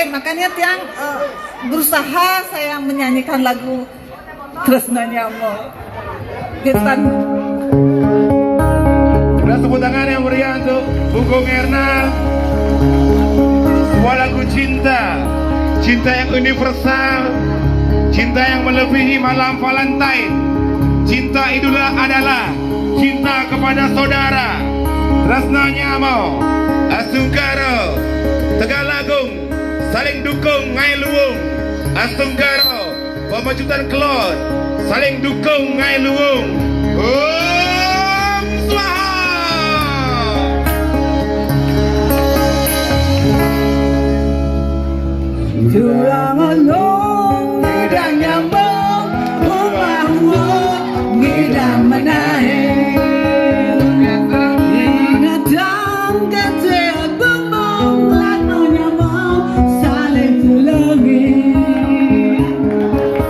makanya tiang berusaha saya menyanyikan lagu Tresnanya Mo. Kirtan. Beri tepuk tangan yang meriah untuk Bung Erna. Sebuah lagu cinta, cinta yang universal, cinta yang melebihi malam Valentine. Cinta itulah adalah cinta kepada saudara. Tresnanya Mo, Asungkaro, Tegalagung, saling dukung ngai luwung. Asungkaro, Pemajutan Kelot, saling dukung ngai luwung. Om Swaha. Tulangan long ngidang nyambung umah ngidang menahe ingatang kete bumong latnonya mau saling tulungi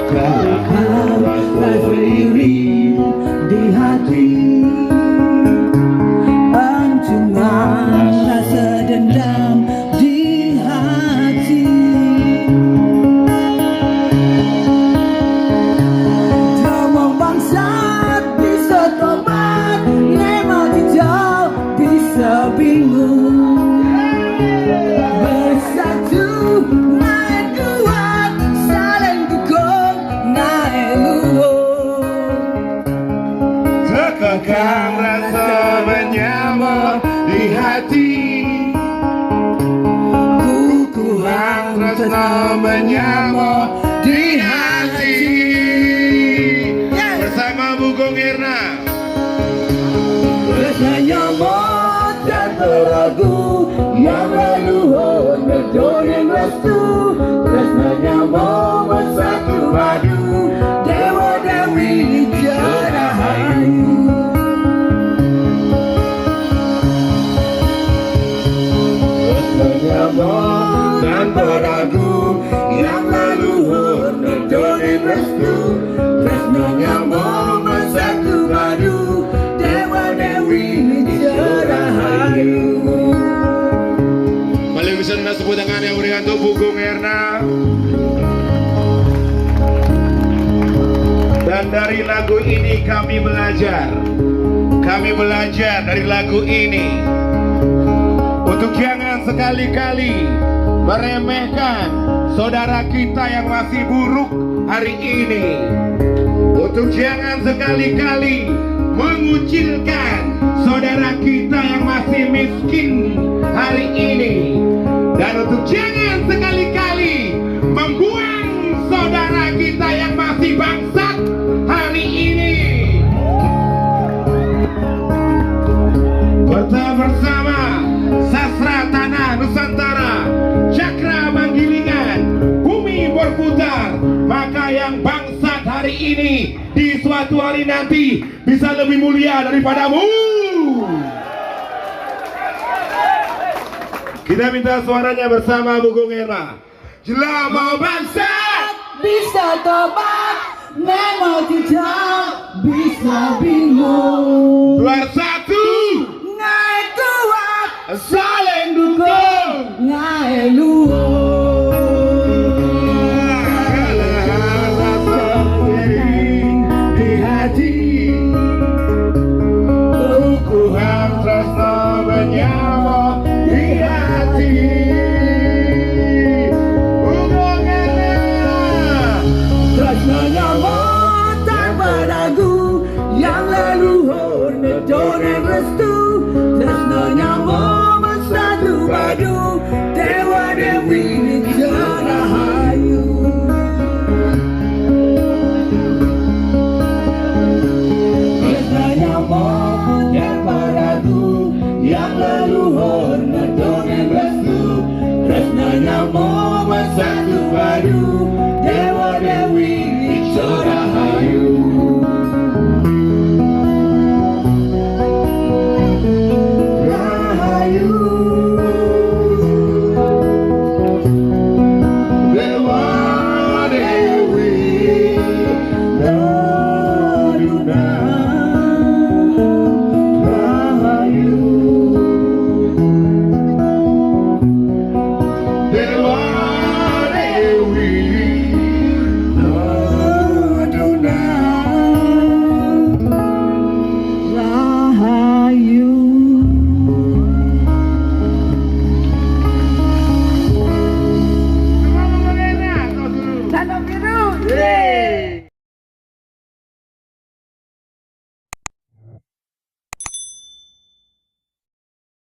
kau berdiri di hati anjungan rasa dendam di hati. Bingung bersatu naik kuat saling dukung naik luwung Kekang rasa menyamar di hati, kukuhan rasa menyamar di hati. Bersama Bung Erna. Tresnanya Mo dan beragu yang leluhur berjodoh restu. Tresnanya Mo bersatu padu Dewa Dewi Jarahayu. Tresnanya Mo dan beragu yang leluhur berjodoh restu. Tresnanya Mo bersatu padu Dewa Dewi Jarahayu. Paling bisa tepuk tangan yang berikan untuk Bung Erna. Dan dari lagu ini kami belajar dari lagu ini untuk jangan sekali-kali meremehkan saudara kita yang masih buruk hari ini, untuk jangan sekali-kali mengucilkan saudara kita yang masih miskin hari ini, dan untuk jangan sekali-kali membuang saudara kita yang masih bangsat hari ini. Bersama Sastra Tanah Nusantara, Cakra Manggilingan, Bumi Berputar, maka yang bangsat hari ini di suatu hari nanti bisa lebih mulia daripadamu. Kita minta suaranya bersama Bung Erna. Jelama bangsa Bisa tobat, memang tidak bisa bingung.